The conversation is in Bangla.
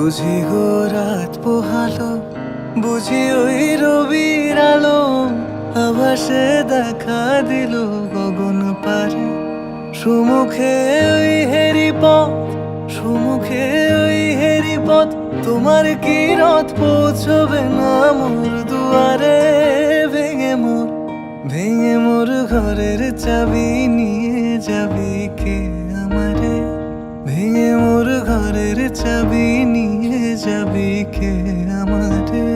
বুঝি গো রাত পোহালো, বুঝি ওই রবির আলো আভাসে দেখা দিল গগন পারে। সুমুখে ওই হেরি পথ, সুমুখে ওই হেরি পথ, তোমার কি রথ পৌঁছবে না মোর দুয়ারে। ভেঙে মোর ঘরের চাবি নিয়ে যাবি কে আমারে। ভেঙে মোর ঘরের চাবি নিয়ে যাবি কে আমারে।